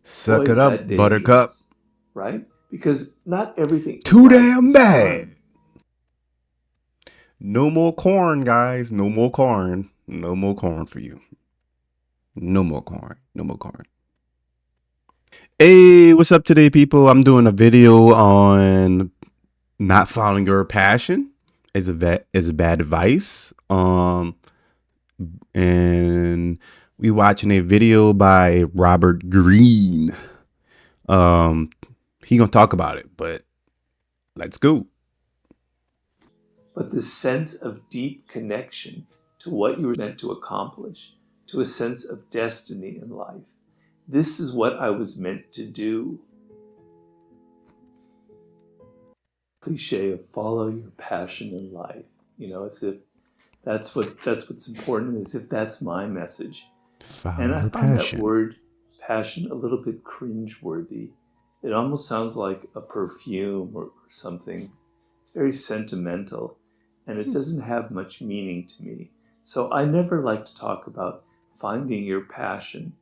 Suck Boy, it is up, that buttercup. dangerous, right? Because not everything in Too life damn is bad. fun. No more corn, guys. No more corn. No more corn for you. No more corn. No more corn. Hey, what's up today, people? I'm doing a video on not following your passion is a bad advice. And we watching a video by Robert Greene. Um, he gonna talk about it, but let's go. But the sense of deep connection to what you were meant to accomplish, to a sense of destiny in life. This is what I was meant to do. Cliche of follow your passion in life. As if that's what's important, as if that's my message. Follow And I your find that passion. word passion a little bit cringeworthy. It almost sounds like a perfume or something. It's very sentimental and it doesn't have much meaning to me. So I never like to talk about finding your passion.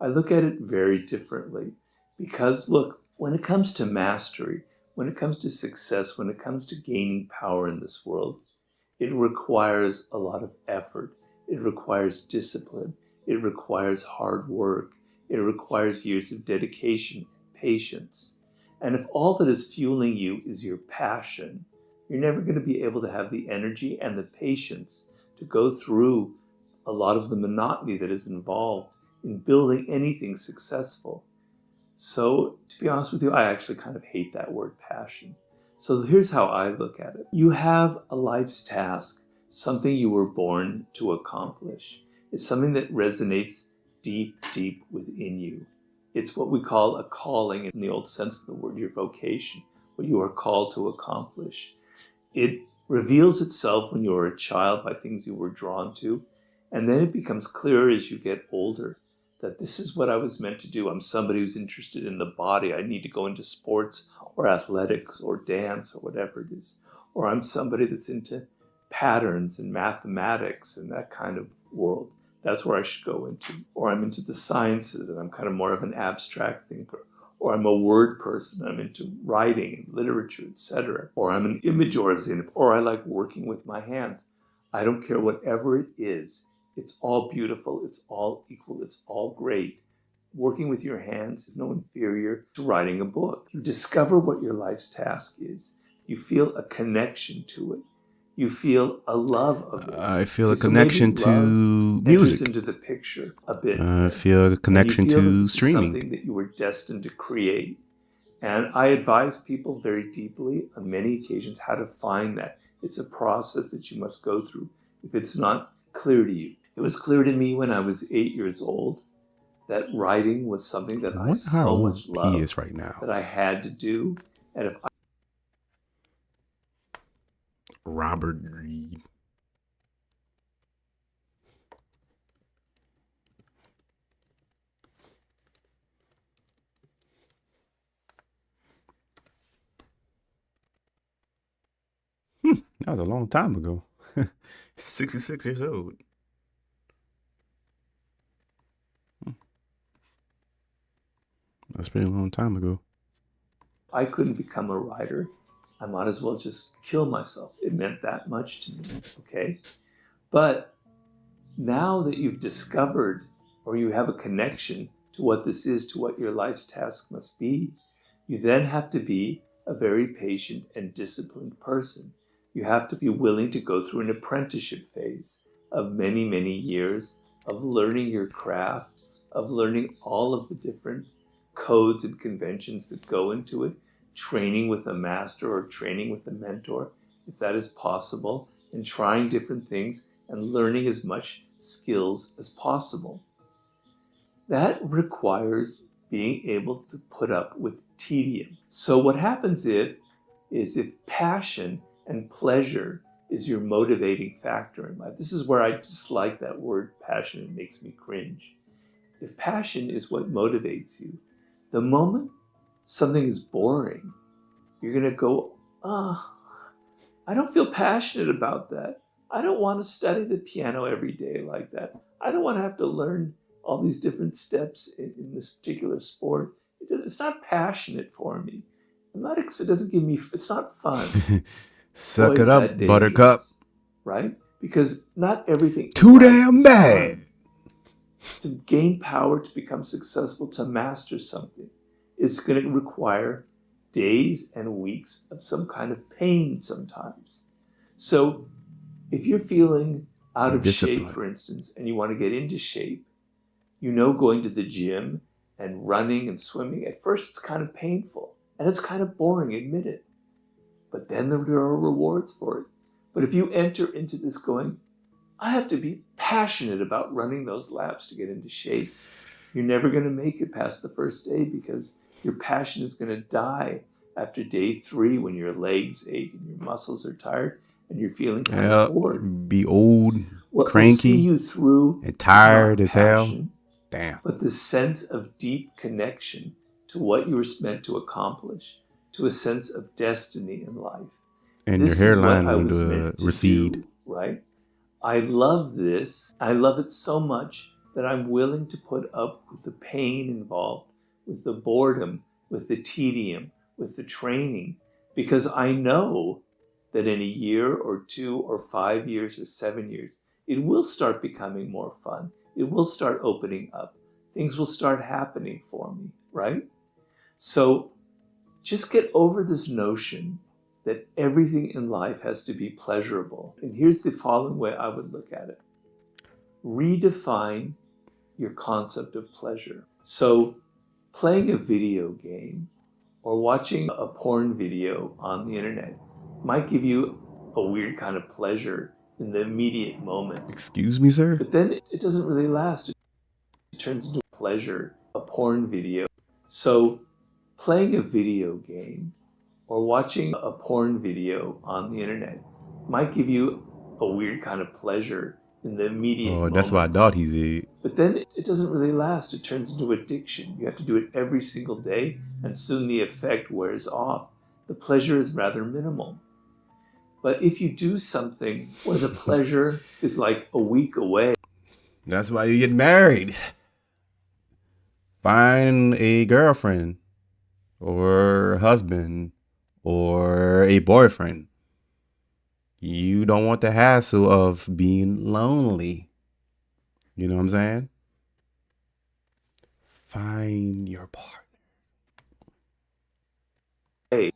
I look at it very differently because, look, when it comes to mastery, when it comes to success, when it comes to gaining power in this world, it requires a lot of effort. It requires discipline. It requires hard work. It requires years of dedication, patience. And if all that is fueling you is your passion, you're never going to be able to have the energy and the patience to go through a lot of the monotony that is involved in building anything successful. So, to be honest with you, I actually kind of hate that word passion. So, here's how I look at it: you have a life's task, something you were born to accomplish. It's something that resonates deep, deep within you. It's what we call a calling in the old sense of the word, your vocation, what you are called to accomplish. It reveals itself when you are a child by things you were drawn to, and then it becomes clearer as you get older that this is what I was meant to do. I'm somebody who's interested in the body. I need to go into sports or athletics or dance or whatever it is. Or I'm somebody that's into patterns and mathematics and that kind of world. That's where I should go into. Or I'm into the sciences and I'm kind of more of an abstract thinker. Or I'm a word person, I'm into writing and literature, etc. Or I'm an imageur, or I like working with my hands. I don't care, whatever it is, it's all beautiful, it's all equal, it's all great. Working with your hands is no inferior to writing a book. You discover what your life's task is. You feel a connection to it. You feel a love of it. I feel Okay, a so maybe connection love to enters music. into the picture a bit I then. feel a And you connection feel that to this is streaming. something that you were destined to create. And I advise people very deeply on many occasions how to find that. It's a process that you must go through if it's not clear to you. It was clear to me when I was 8 years old that writing was something that I I wonder how so old much he loved is right now. that I had to do. And if Robert Greene. That was a long time ago. 66 years old. That's a pretty long time ago. I couldn't become a writer, I might as well just kill myself. It meant that much to me, okay? But now that you've discovered or you have a connection to what this is, to what your life's task must be, you then have to be a very patient and disciplined person. You have to be willing to go through an apprenticeship phase of many, many years of learning your craft, of learning all of the different codes and conventions that go into it, training with a master or training with a mentor, if that is possible, and trying different things and learning as much skills as possible. That requires being able to put up with tedium. So what happens if passion and pleasure is your motivating factor in life. This is where I dislike that word passion. It makes me cringe. If passion is what motivates you, the moment something is boring, you're going to go, I don't feel passionate about that. I don't want to study the piano every day like that. I don't want to have to learn all these different steps in this particular sport. It's not passionate for me. It doesn't give me, it's not fun. Suck Boy, it is up, that Buttercup. dangerous, right? Because not everything Too in life damn is bad. fun. To gain power, to become successful, to master something, it's going to require days and weeks of some kind of pain sometimes. So if you're feeling out of shape, Discipline. for instance, and you want to get into shape, going to the gym and running and swimming, at first it's kind of painful and it's kind of boring, admit it. But then there are rewards for it. But if you enter into this going, I have to be passionate about running those laps to get into shape, you're never going to make it past the first day because your passion is going to die after day 3 when your legs ache and your muscles are tired and you're feeling kind of bored. Be old, What will cranky, see you through and tired is as not hell. passion, Damn. but the sense of deep connection to what you were meant to accomplish, to a sense of destiny in life. And This your is what hairline I going was to meant to recede. do, right? I love this. I love it so much that I'm willing to put up with the pain involved, with the boredom, with the tedium, with the training, because I know that in a year or 2 or 5 years or 7 years, it will start becoming more fun. It will start opening up. Things will start happening for me, right? So just get over this notion that everything in life has to be pleasurable. And here's the following way I would look at it. Redefine your concept of pleasure. So playing a video game or watching a porn video on the internet might give you a weird kind of pleasure in the immediate moment. Excuse me, sir? But then it doesn't really last. It turns into pleasure, a porn video. So playing a video game or watching a porn video on the internet might give you a weird kind of pleasure in the immediate moment. That's what I thought he did. But then it doesn't really last. It turns into addiction. You have to do it every single day, and soon the effect wears off. The pleasure is rather minimal. But if you do something where the pleasure is like a week away. That's why you get married. Find a girlfriend or a husband or a boyfriend. You don't want the hassle of being lonely. You know what I'm saying? Find your partner.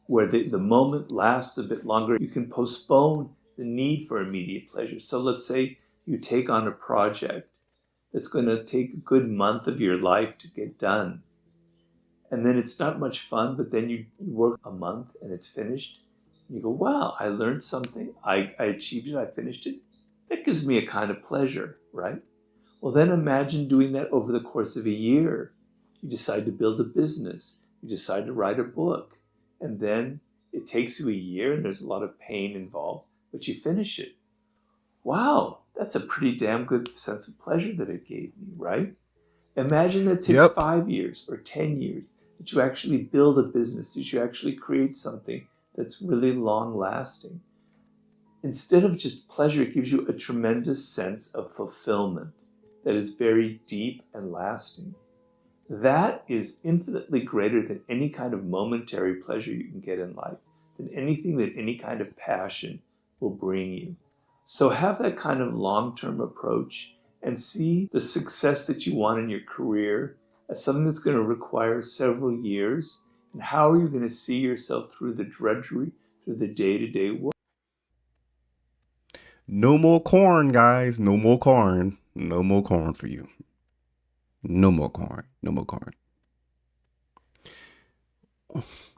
Where the moment lasts a bit longer, you can postpone the need for immediate pleasure. So let's say you take on a project that's going to take a good month of your life to get done. And then it's not much fun, but then you work a month and it's finished. You go, wow, I learned something. I achieved it. I finished it. That gives me a kind of pleasure, right? Well, then imagine doing that over the course of a year. You decide to build a business. You decide to write a book. And then it takes you a year and there's a lot of pain involved, but you finish it. Wow, that's a pretty damn good sense of pleasure that it gave me, right? Imagine that it takes 5 years or 10 years that you actually build a business, that you actually create something that's really long lasting. Instead of just pleasure, it gives you a tremendous sense of fulfillment that is very deep and lasting. That is infinitely greater than any kind of momentary pleasure you can get in life, than anything that any kind of passion will bring you. So have that kind of long-term approach and see the success that you want in your career as something that's going to require several years. And how are you going to see yourself through the drudgery, through the day-to-day work? No more corn, guys. No more corn. No more corn for you. No more corn. No more corn.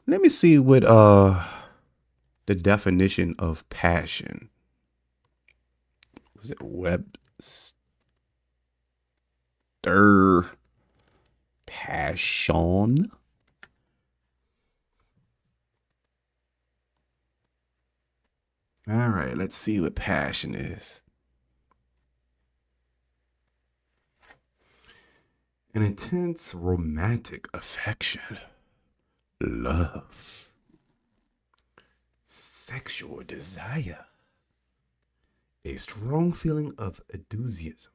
Let me see what the definition of passion. Was it Webster? Passion? All right, let's see what passion is. An intense romantic affection, love, sexual desire, a strong feeling of enthusiasm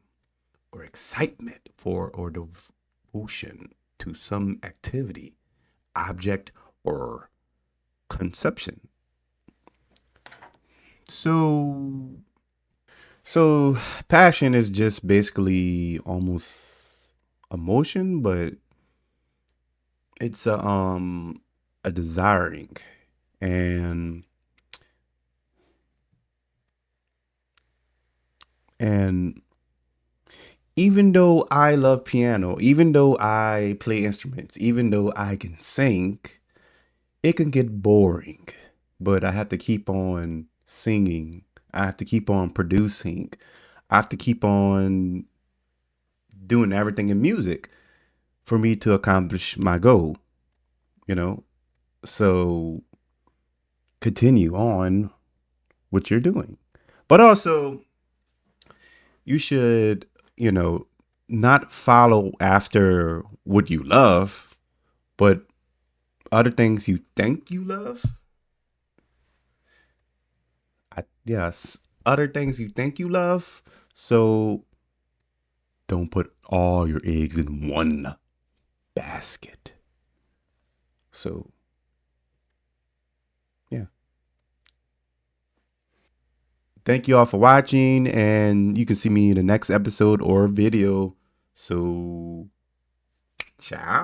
or excitement for or devotion to some activity, object, or conception. So so passion is just basically almost emotion, but it's a desiring, and and even though I love piano, even though I play instruments, even though I can sing, it can get boring. But I have to keep on singing. I have to keep on producing. I have to keep on doing everything in music for me to accomplish my goal, you know? So continue on what you're doing. But also, you should, you know, not follow after what you love, but other things you think you love. Yes, other things you think you love. So don't put all your eggs in one basket. So, yeah. Thank you all for watching, and you can see me in the next episode or video. So, ciao.